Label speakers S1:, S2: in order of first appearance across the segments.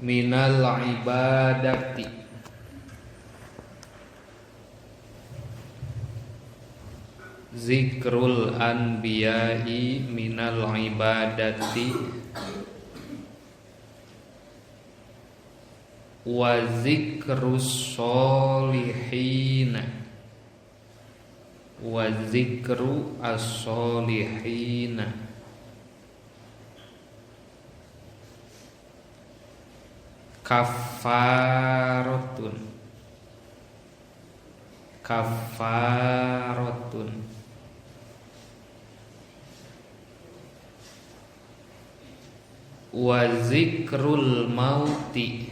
S1: minal ibadati zikrul anbiya'i minal ibadati wa zikrus solihina wa zikru as-solihina kafaratun wa zikrul mauti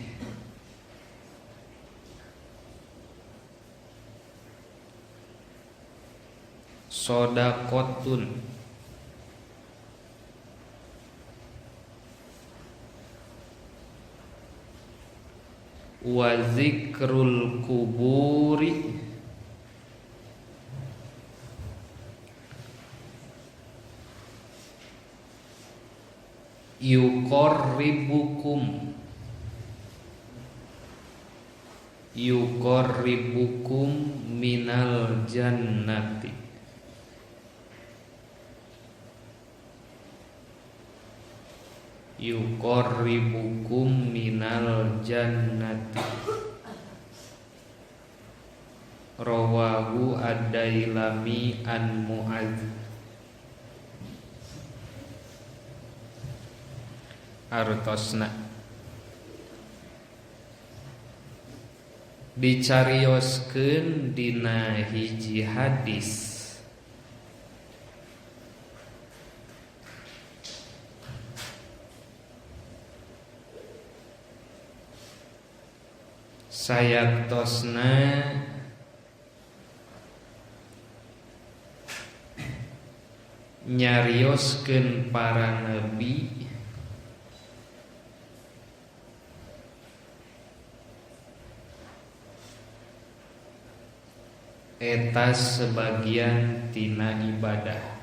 S1: sodakotun wa zikrul kuburi yuqarribukum minal jannati rawahu ad-Dailami an Mu'adz artosna dicarioskeun dina hiji hadis sayaktosna nyarioskeun para nabi eta sebagian tina ibadah.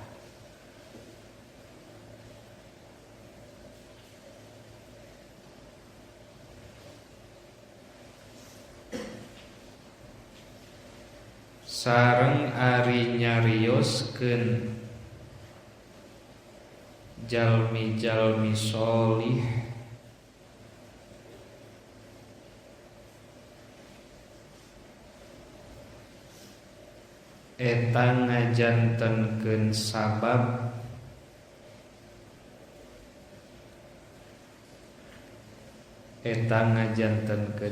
S1: Sareng ari nyarioskeun jalmi-jalmi sholih eta ngajantenkeun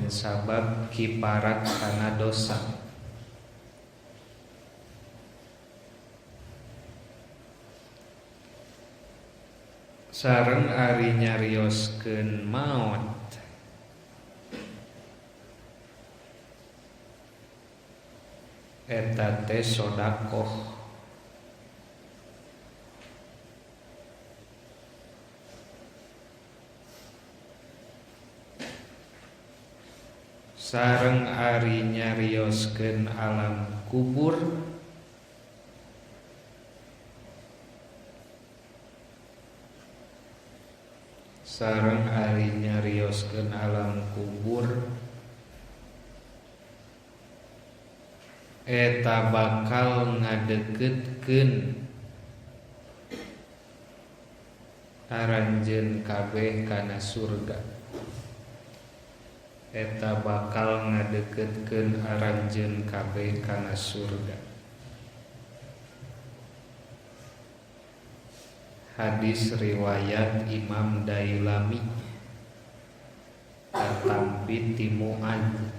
S1: sabab kiparat kana dosa. Sareng ari nyarioskeun maot eta teh sodakoh. Sareng ari nyarioskeun alam kubur eta bakal ngadeukeutkeun aranjeun kabeh kana surga. Hadis riwayat Imam Dailami At-Tambi ti Mu'adz.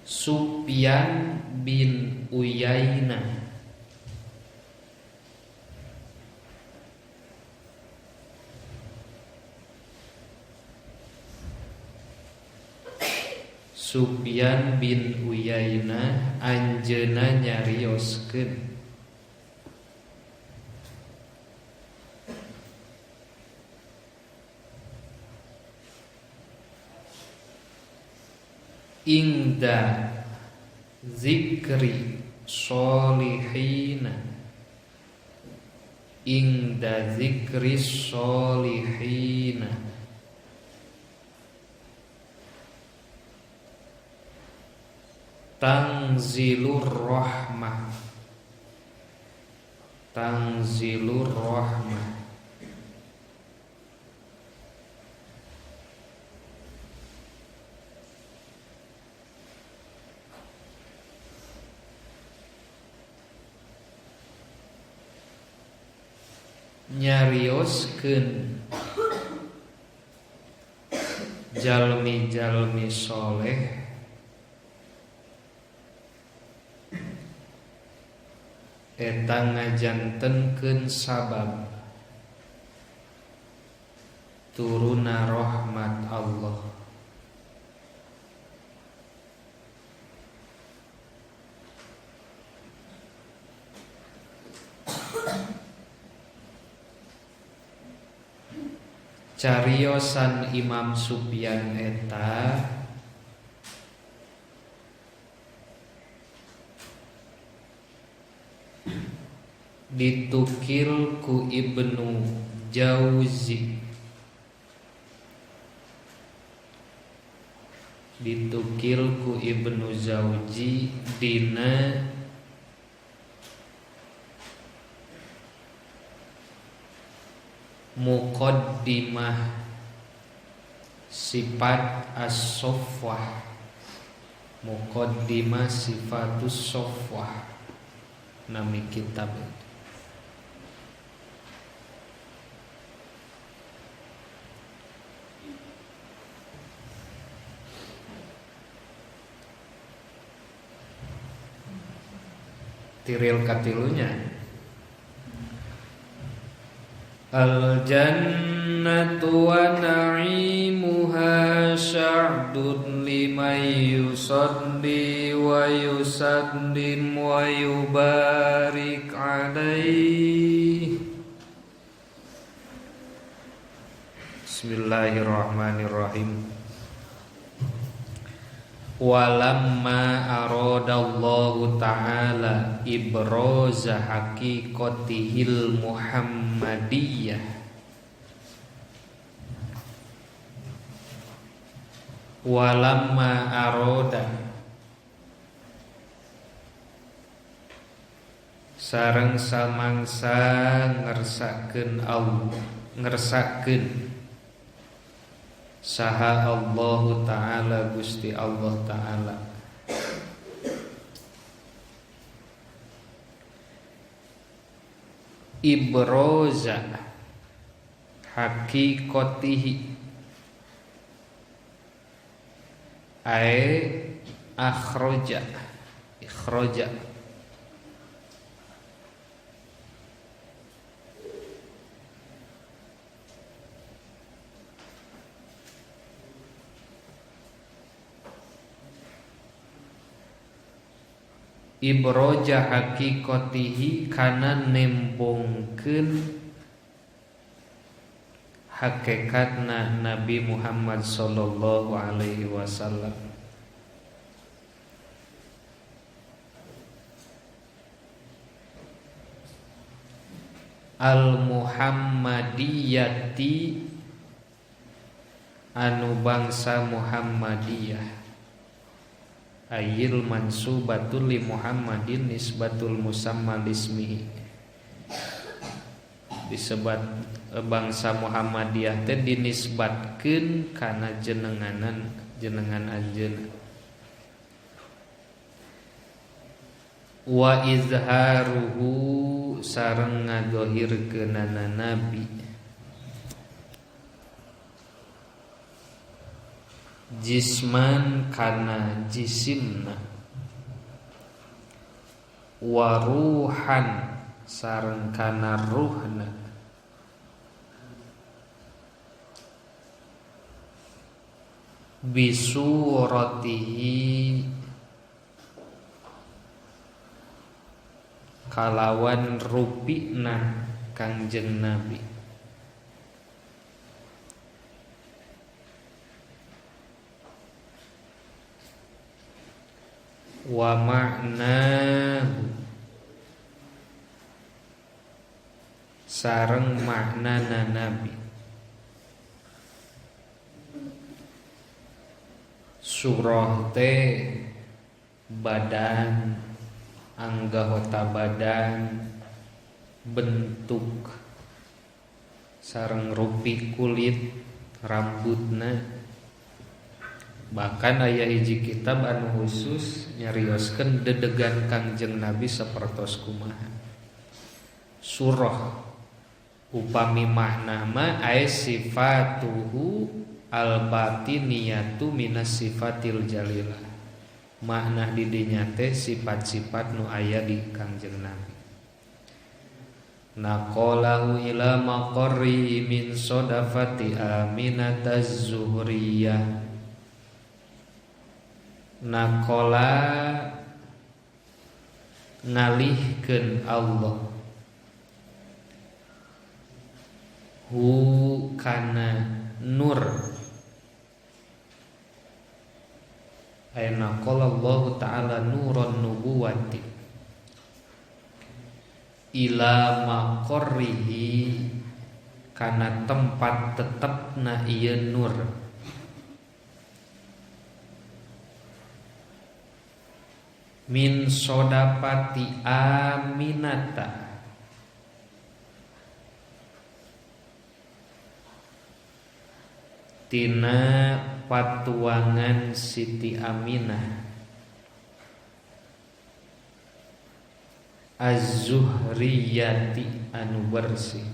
S1: Sufyan bin Uyainah anjeunna nyarioskeun ingda zikri solihina Inda dzikris solihina. Tanzilur rahmah. Tanzilur rahmah. Nyarioskeun jalmi-jalmi soleh eta ngajantenkeun sabab turuna rahmat Allah. Cariosan Imam Sufyan eta ditukil ku Ibnu Jauzi. Ditukil ku Ibnu Jauzi dina Muqaddimah Sifat As-Soffah. Muqaddimah Sifatus Soffah nami kitab. Tiril katilunya Al-jannatu wa na'imuha sya'dun liman yusalli wa yusallim wa yubarik alaih. Bismillahirrahmanirrahim. Walamma aradallahu ta'ala ibraza haqiqatihil muhammadiyah walamma arada sareng samangsa ngersakeun Allah ngersakeun saha Allah Ta'ala Gusti Allah Ta'ala ibroza haqiqatihi ay ikhroja ibroja haqiqatihi kana nembongkeun hakikatna Nabi Muhammad sallallahu alaihi wasallam. Al-Muhammadiyati anu bangsa Muhammadiyah ayil mansubatul li Muhammadin nisbatul musamma lismihi. Disebat bangsa Muhammadiyah teh dinisbatkeun kana jenengan anjeunna. Wa izharuhu sareng ngadohirkeunana nabi jisman kana jisimna wa ruhan sareng kana ruhna bisuratihi kalawan rupina Kangjeng Nabi. Wa ma'nahu sareng maknana nabi. Surah teh badan, anggota badan, bentuk sareng rupi kulit rambutna. Bahkan aya hiji kitab anu khusus nyarioskeun dedegan Kangjeng Nabi sapertos kumaha. Surah upami makna ma ay sifatuhu al-batiniyatu minas sifatil jalilah. Makna di dinya teh sifat-sifat nu aya di Kangjeng Nabi. Naqalahu ila maqarri min sodafati Aminataz Zuhriyah. Naqala ngalihkeun Allah hu kana nur. Ayna qala Allah ta'ala nuran nubuwati ila maqarrihi kana tempat tetepna ieu nur. Min sodapati Aminata tina patuangan Siti Aminah Az-Zuhriyati anu bersih.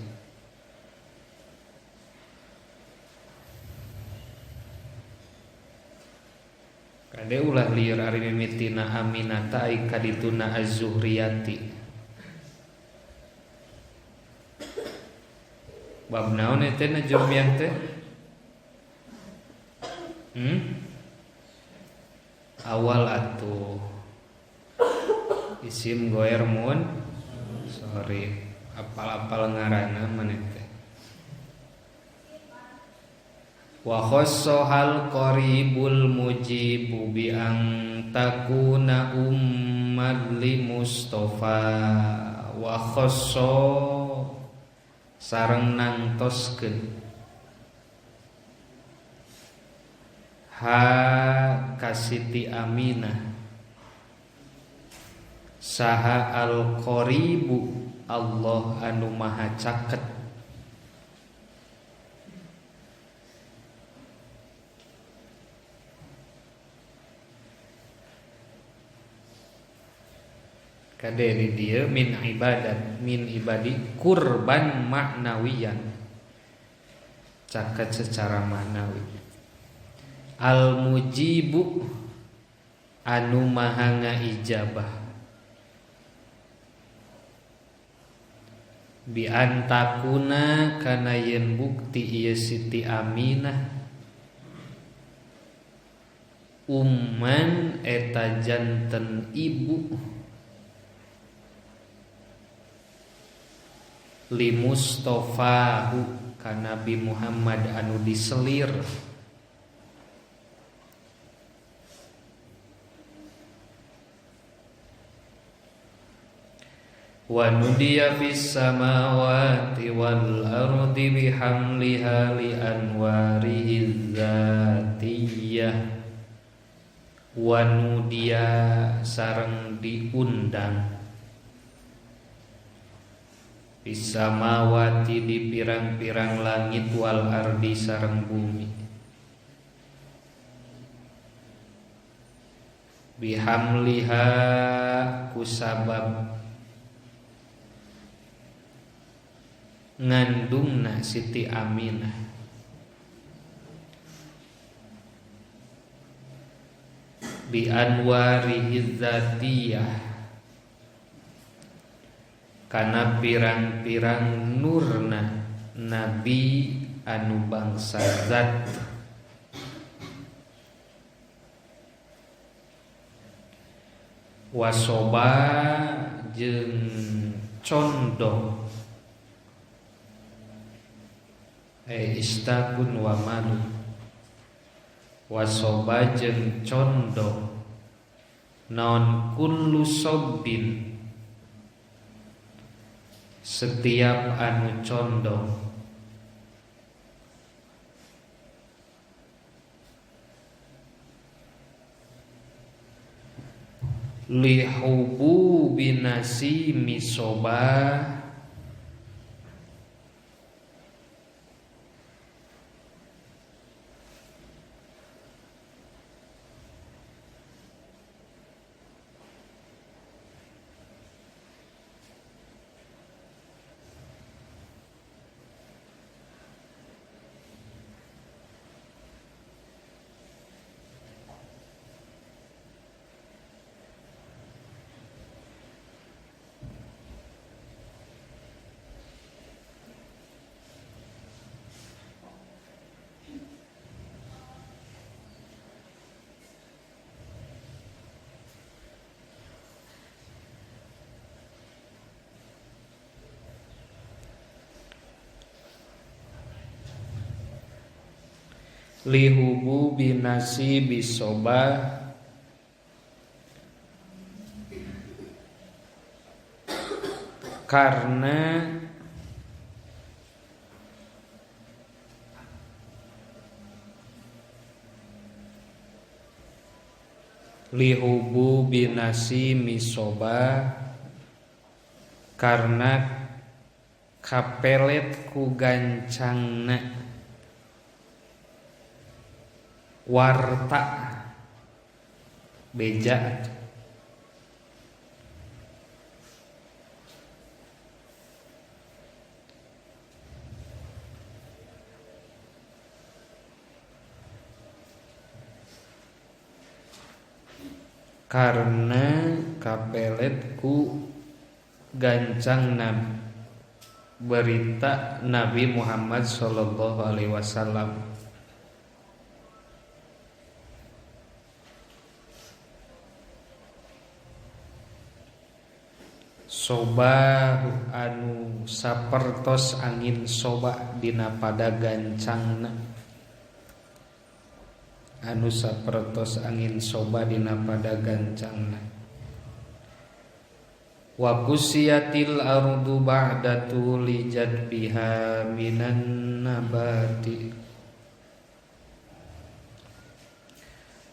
S1: Kade ulah lieur ari mimitina Aminata ai kadituna Az-Zuhriyati. Bab naon eta najumyah teh? Awal atuh isim goer mun sorry apal-apal ngaranna maneh teh. Wa khassohal qaribul mujibu bi ang takuna ummad li Mustafa. Wa khassa sareng nangtoskeun ha kasiti Aminah saha al-qaribu Allah anu maha caket. Kade di dieu min ibadat min ibadi kurban maknawiyan, caket secara maknawi. Al-mujibu anu maha ngaijabah bi antakuna kana yen bukti ieu Siti Aminah umman eta janten ibu li Mustafahu ka Nabi Muhammad anu diselir. Wa nudiya fis samawati wal ardi bihamliha li anwarihi dzatiyah. Wa nudiya sareng diundang fis samawati di pirang-pirang langit wal ardi sareng bumi. Bihamliha kusabab ngandungna Siti Aminah bi anwarihi dzatiyah kana pirang-pirang nurna Nabi anu bangsa zat. Wasoba jeung condong istakun wa manu. Wasoba jeung condong non kullu sobbin setiap anu condong. Lihubu binasi misoba lihubu binasi bisoba karena lihubu binasi misoba karena kapelet ku gancangna warta beja karena kapelet ku gancang berita Nabi Muhammad sallallahu alaihi wasallam. Soba anu sapertos angin soba dina pada gancangna, anu sapertos angin soba dina pada gancangna. Wa kusiyatil ardu ba'da tuli jadbiha minan nabati.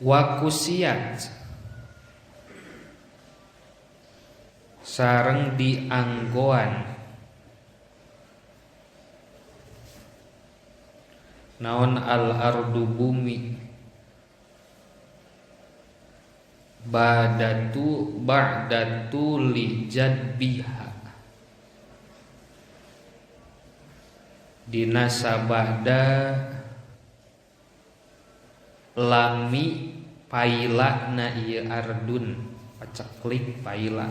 S1: Wa kusiyat sareng dianggoan naon al ardu bumi ba'datu li jadbiha dina sabada lami paila na ieu ardun paceklik paila.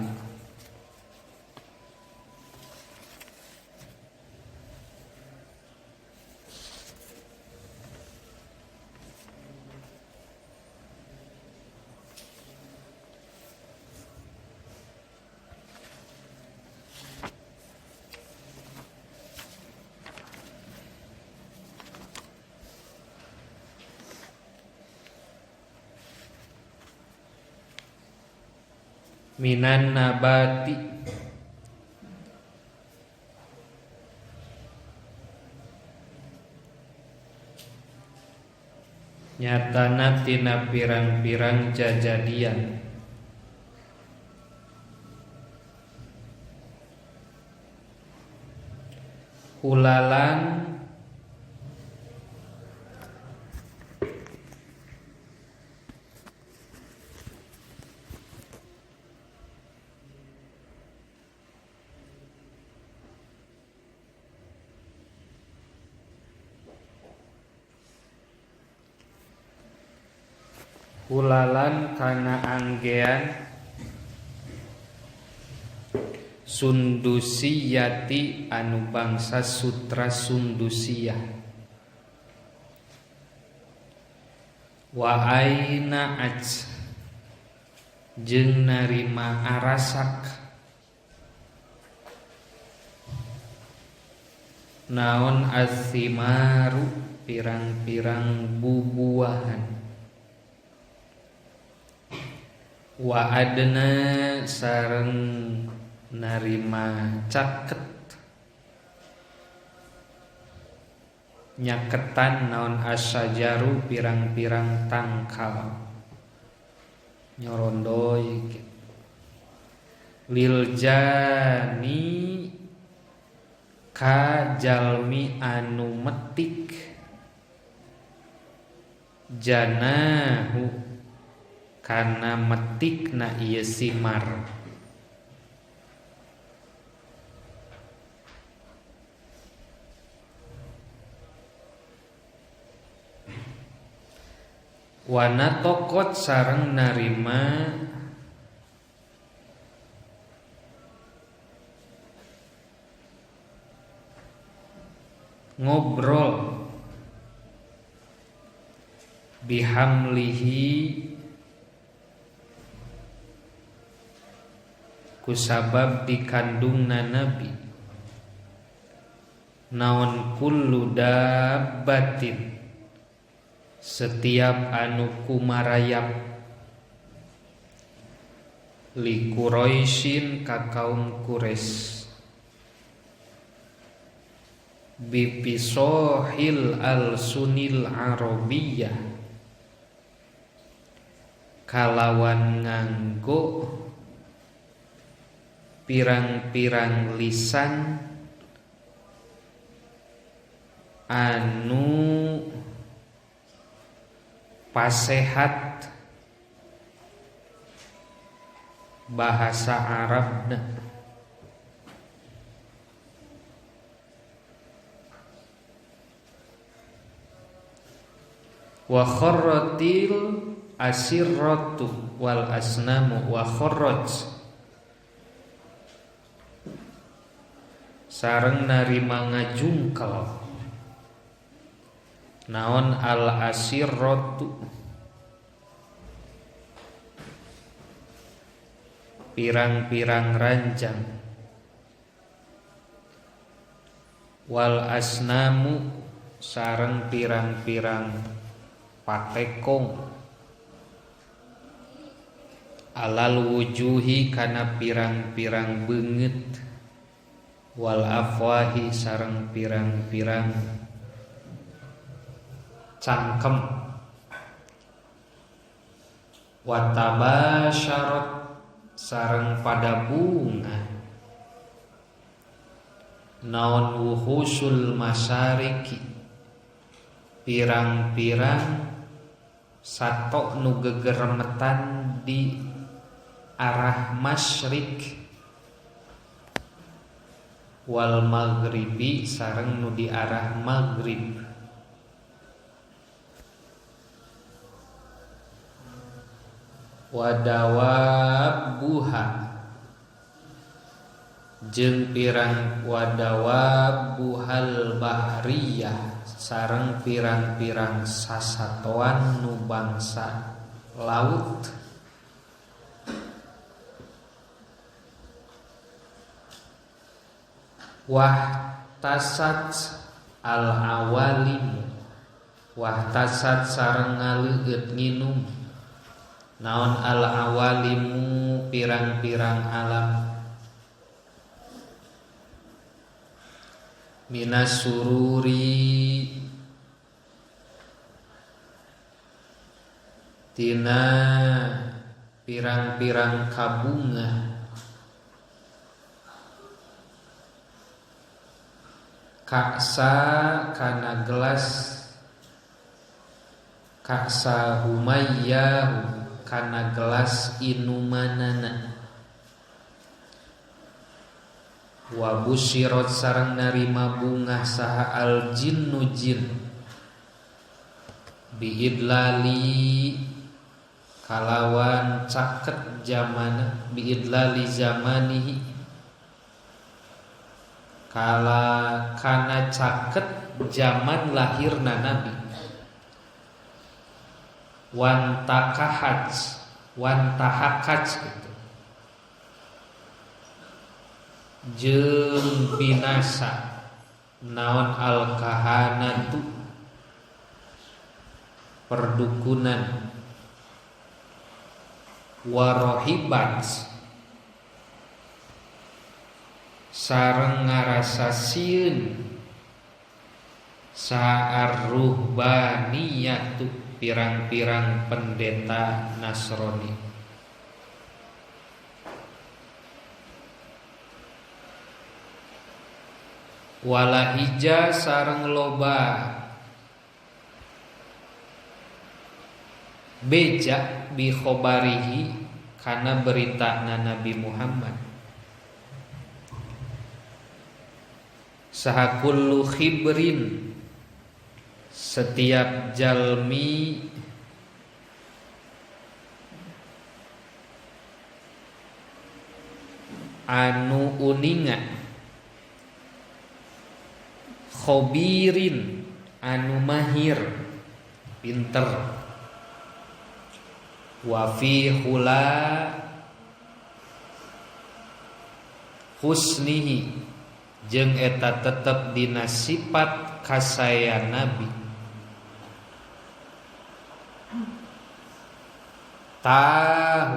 S1: Minan nabati nyatana tina pirang-pirang jajadian hulalan kana anggean Sundusiyati anu bangsa sutra Sundusiyah wa aina aj jeung narima arasak naon asimaru pirang-pirang bubuahan wa adna sareng narima caket nyaketan naon asyajaru pirang-pirang tangkal nyorondoy lil jani ka jalmi anu metik janahu kana metikna ieu simar wana tokot sareng narima ngobrol bihamlihi kusabab dikandungna nabi naon kullu dabbatin setiap anu kumarayap li Quraisyin ka kaum Quraisy bipisohil al-sunil arabiyah kalawan nganggo pirang-pirang lisan anu pasehat bahasa Arabna wa kharratil asirratu wal asnamu wa kharraj sareng narima ngajungkel naon al asirratu pirang-pirang ranjang wal asnamu sareng pirang-pirang patekong alal wujuhi kana pirang-pirang beungeut wal afwahi sareng pirang-pirang cangkem watabasyarat sareng pada bunga naon wuhusul masyariki pirang-pirang satok nu gegeremetan di arah masyrik wal maghribi sareng nu di arah maghrib wadawab buha jeung pirang wadawab buhal bahriyah sareng pirang-pirang sasatoan nu bangsa laut wah tasat al awalim wah tasat sareng ngaleueut nginum naon al awalimu pirang-pirang alam minas sururi tina pirang-pirang kabunga kaksa kana gelas kaksa humayyah kana gelas inumanana wa busyirat sareng narima bungah saha al jinnu jin biidlali kalawan caket zamana biidlali zamanihi kana caket zaman lahirna nabi wantahakaj gitu jeung binasa naon al kahanatu perdukunan warohibat sareng ngarasa sieun saha ruhbaniyatu pirang-pirang pendeta Nasrani. Wala hija sareng loba beja bi khobarihi kana beritana Nabi Muhammad. Saha kullu khibrin setiap jalmi anu uninga khobirin anu mahir pinter wa fi hula husnihi jeung eta tetep dina sifat kasaya Nabi. Tahu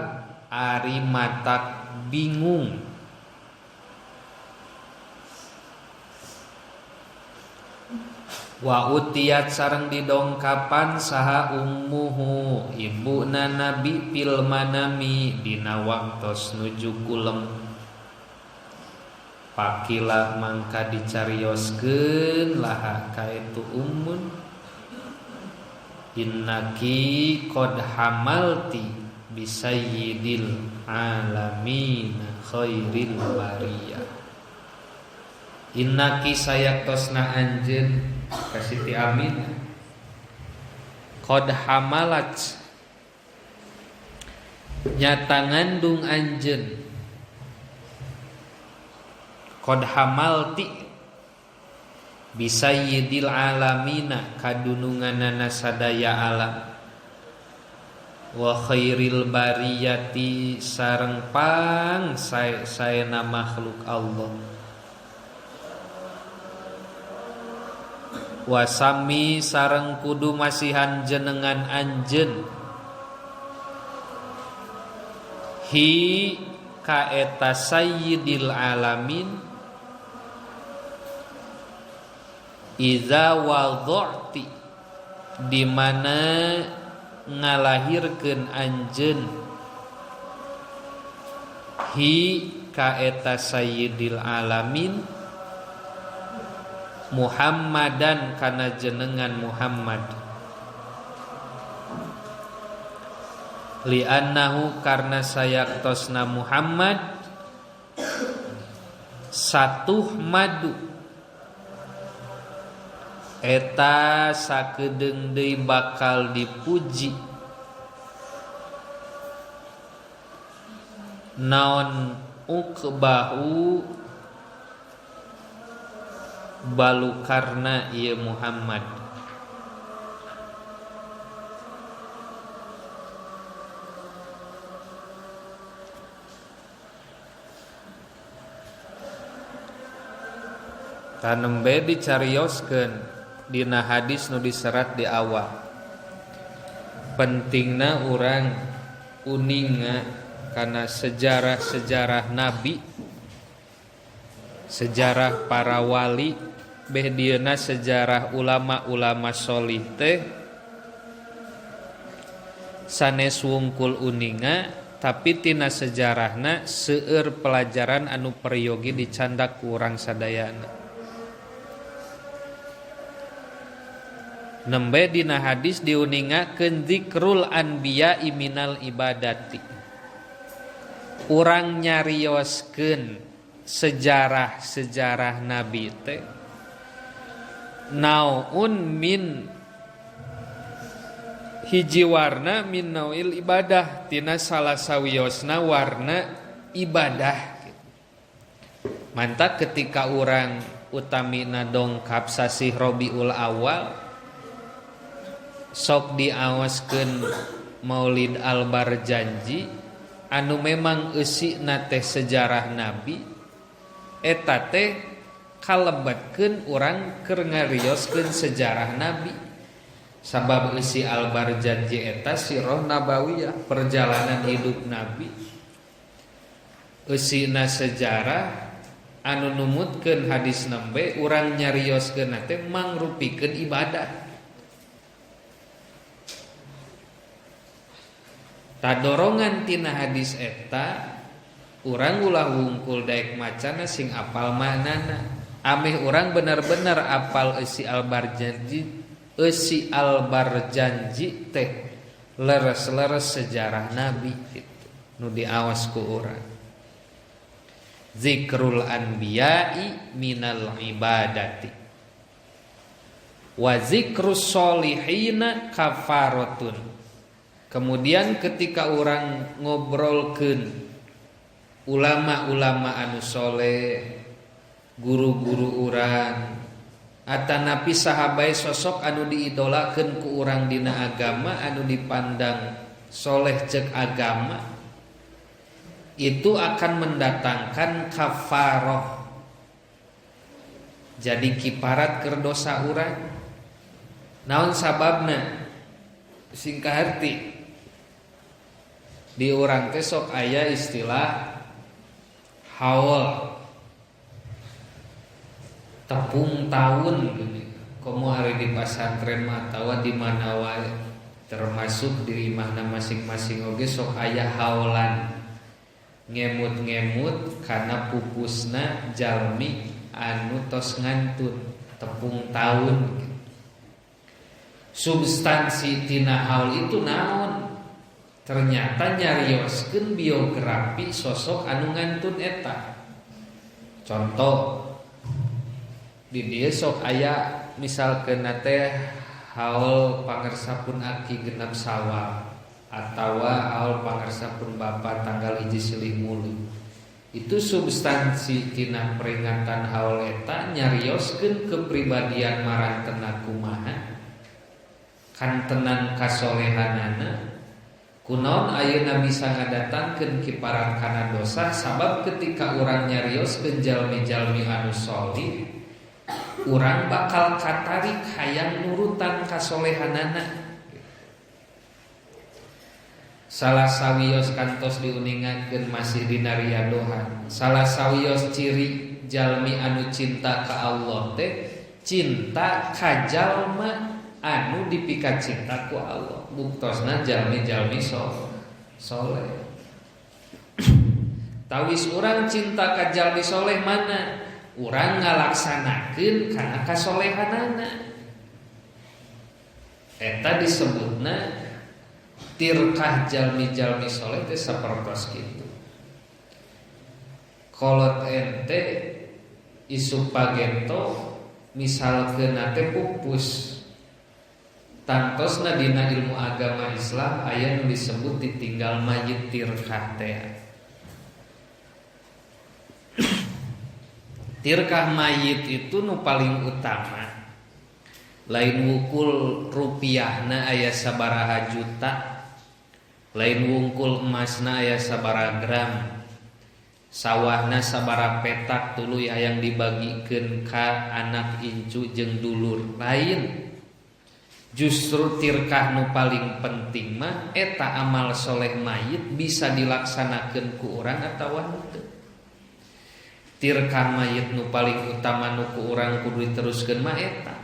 S1: ari matak bingung wa utiyat sareng didongkapan saha ummuhu ibuna Nabi fil manami dina waktos nuju kulem. Pakilah mangka dicarioskeun laha ka itu ummun innaki qad hamalti bisayyidil alamin khairil bariyah. Innaki sayaktosna anjeun ka Siti Aminah qad hamalat nyata ngandung anjeun qad hamalti bisayyidil alamina kadununganana sadaya alam wa khairil bariyati sareng pang saena makhluk Allah wasami sareng kudu masihan jenengan anjeun hi ka eta sayyidil alamin iza wadha'ti di mana ngalahirkeun anjeun hi ka eta sayyidil alamin Muhammadan kana jenengan Muhammad li annahu karna sayaktosna Muhammad satuh madu eta sakedeung deui bakal dipuji naon ukbahu balukarna ieu Muhammad tanembe dicarioskeun dina hadis nu diserat di awal pentingna urang uninga kana sejarah-sejarah nabi sejarah para wali beh dieuna sejarah ulama-ulama sholih teh sanes wungkul uninga tapi tina sejarahna seueur pelajaran anu peryogi dicandak ku urang sadayana. Nembe dina hadis diuningakeun zikrul anbiya minal ibadati. Urang nyarioskeun sejarah-sejarah nabi teh naun min hiji warna min nauil ibadah tina salah sawiosna warna ibadah. Mantap ketika urang utamina dongkap sasih Rabiul Awal sok diawaskeun Maulid Al-Barjanji anu memang eusina teh sejarah nabi eta teh kalebetkeun urang keur ngarioskeun sejarah nabi sabab eusi Al-Barjanji eta sirah nabawiyah perjalanan hidup nabi eusina sejarah anu numutkeun hadis nembe urang nyarioskeun teh mangrupikeun ibadah. Tadorongan tina hadis eta urang ulah wungkul daek macana sing apal maknana. Ameh urang bener-bener apal eusi Al-Barjanji teh leres-leres sejarah Nabi gitu. Nu diawas ku urang. Zikrul anbiya'i minal ibadati wa zikrus solihina kafaratun. Kemudian ketika orang ngobrolkeun ulama-ulama anu soleh, guru-guru urang, atanapi sahabai sosok anu diidolakeun ku urang dina agama anu dipandang soleh cek agama, itu akan mendatangkan kafaroh. Jadi kiparat keur dosa urang. Naon sababna? Singkat arti di urang teh sok aya istilah haul tepung tahun gini. Komo hari di pasantren mah atawa di mana wae termasuk di imahna masing-masing oge sok aya haulan ngemut-ngemut kana pupusna jalmi anu tos ngantun tepung tahun. Substansi tina haul itu naon? Ternyata nyarioskeun biografi sosok anu ngantun eta. Contoh di dieu sok aya misalkeun teh haul pangersapun aki genep Sawal atawa haul pangersapun bapa tanggal 1 Silih Mulud. Itu substansi tina peringatan haul eta nyarioskeun kepribadian marantena kumaha, kantenan kasolehanana, kunaon ayeuna bisa ngadatangkeun kiparat kana dosa. Sabab ketika urang nyarioskeun jalmi-jalmi anu sholih, urang bakal katarik hayang nurutan kasolehanana. Salah sawios kantos diuningakeun masih dina riyadohan. Salah sawios ciri jalmi anu cinta ka Allah teh cinta ka jalma anu dipikat cinta ku Allah. Buktosna jalmi-jalmi soleh. Tawis urang cinta ka jalmi soleh mana? Urang ngalaksanakeun kana kasolehanana. Eta disebutna tirkah jalmi-jalmi soleh teh sapertos kitu. Kolot ente isu pagento misalkeun teh pupus tantosna dina ilmu agama Islam aya nu disebut ditinggal mayit tirkah teh. Tirkah mayit itu nu paling utama. Lain wukul rupiahna aya sabaraha juta, lain wungkul emasna aya sabaraha gram, sawahna sabaraha petak tuluy hayang dibagikeun ka anak incu jeung dulur. Lain justru tirkah nu paling penting mah eta amal soleh mayit bisa dilaksanakeun ku urang atawa henteu. Tirkah mayit nu paling utama nu ku urang kudu diteruskeun mah eta.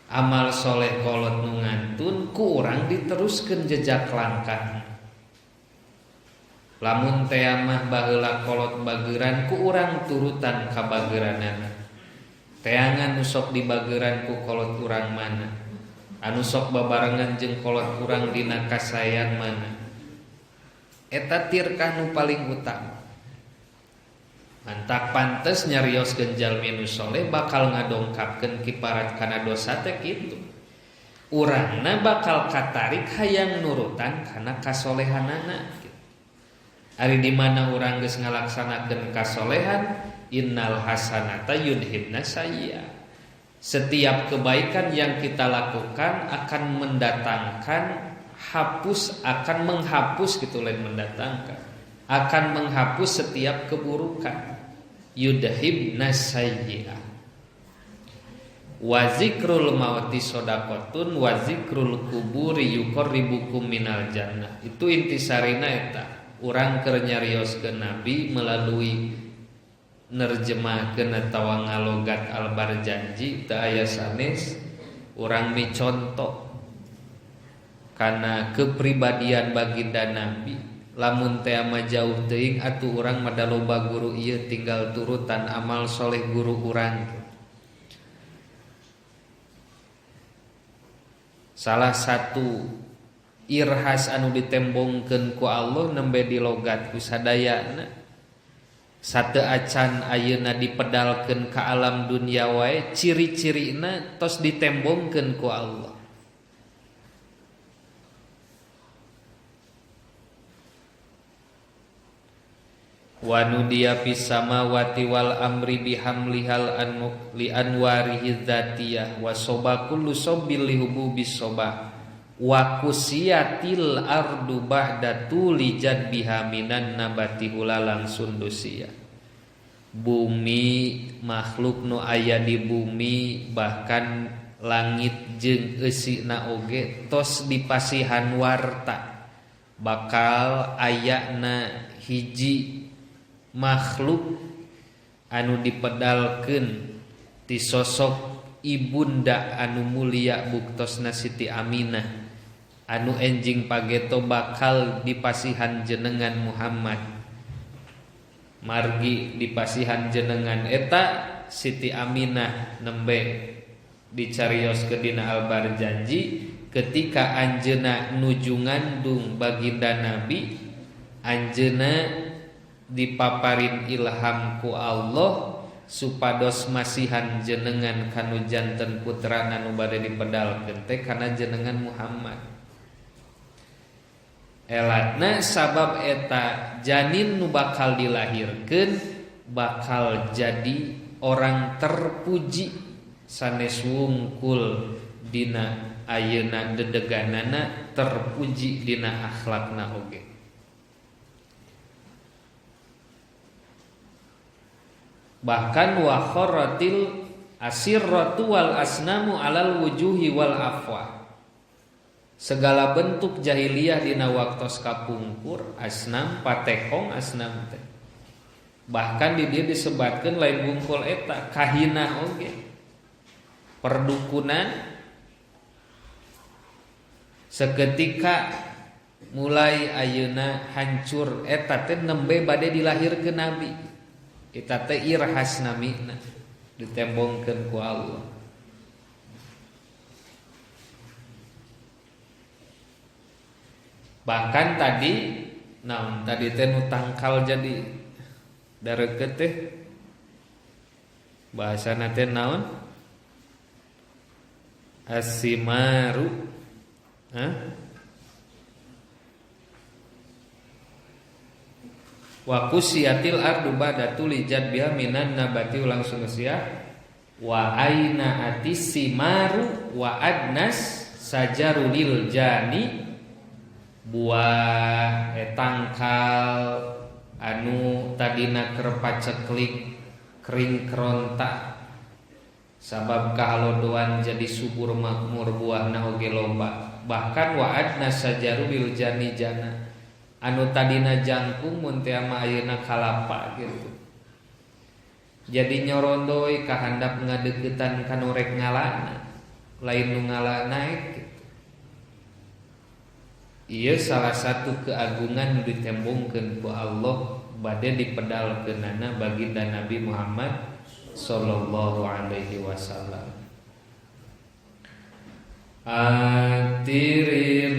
S1: Amal soleh kolot nu ngantun ku urang diteruskeun jejak langkahna. Lamun teh mah baheula kolot bageuran ku urang turutan ka bageuranana. Teangan nu sok dibageuran ku kolot urang mana, anu sok babarengan jeung kolot urang dina kasayan mana. Eta tirkah nu paling utama. Mantak pantes nyarioskeun jalmi nu soleh bakal ngadongkapkeun kiparat kana dosa teh kitu. Urangna bakal katarik hayang nurutan kana kasolehanana. Ari di mana urang geus ngalaksanakeun kasolehan, innal hasanata yudhibna sayyi'ah. Setiap kebaikan yang kita lakukan akan mendatangkan akan menghapus gitu, lain mendatangkan, akan menghapus setiap keburukan. Yudhibna sayyi'ah. Wa zikrul mauti shadaqatun wa zikrul kuburi yuqarribukum minal jannah. Itu intisarina eta. Urang keur nyarioskeun Nabi melalui nerjemahkeun atawa ngalogat Al-Barjanji teu aya sanes urang miconto kana kepribadian baginda Nabi. Lamun teh mah jauh teuing atuh urang mah da loba guru ieu tinggal turutan amal soleh guru urang. Salah satu irhas anu ditembongkeun ku Allah nembe dilogat ku sadayana. Sateu acan ayeuna dipedalkeun ka alam dunia wae ciri-cirina tos ditembongkeun ku Allah. Wa nudiya fis samawati wal amri bihamlihal li anwarihi dzatiyah wa soba kullu sobil lihubu bis soba wa kusiyatil ardu ba'da tuli jadbiha minan nabati hulalang sundusia. Bumi makhluk nu aya di bumi bahkan langit jeung eusina oge tos dipasihan warta bakal ayana hiji makhluk anu dipedalkeun ti sosok ibunda anu mulia buktosna Siti Aminah anu enjing pageto bakal dipasihan jenengan Muhammad. Margi dipasihan jenengan eta Siti Aminah nembe dicarioskeun dina Al-Barjanji ketika anjeuna nuju ngandung baginda Nabi, anjeuna dipaparin ilham ku Allah supados masihan jenengan kanu janten putrana nu bade dipedalkeun teh kana jenengan Muhammad. Elatna sabab eta janin nu bakal dilahirkeun bakal jadi orang terpuji sanes wungkul dina ayeuna dedeganana terpuji dina akhlakna oge. Bahkan wa kharatil asirratu wal asnamu alal wujuhi wal afwa. Segala bentuk jahiliyah dina waktos kapungkur asnam patekong asnam teh. Bahkan di dieu disebatkeun lain bungkul eta kahina oge. Perdukunan seketika mulai ayeuna hancur eta teh nembe bade dilahirkeun nabi. Eta teh irhas namina ditembongkeun ku Allah. Bahkan tadi naon tadi teh nu tangkal jadi dareukeut teh bahasana teh naon? Asimaru. Wa kusiyatil ardu ba'da tulijat biha minan nabati ulang sunusia wa aina atisimaru wa adnas sajarulil jani buah tangkal anu tadina keur paceklik kering keronta sabab kahalodoan jadi subur makmur buahna oge loba. Bahkan wa adnas sajarulil jani jana anu tadina jangkung mun teh mah ayeuna kalapa gitu. Jadi nyorondoy kahandap ngadeuketan ka nu rek ngalana, lain nu ngala naik gitu. Ieu salah satu keagungan nu ditembongkeun ku Allah bade dipedalkeunana baginda Nabi Muhammad sallallahu alaihi wasallam. Atirir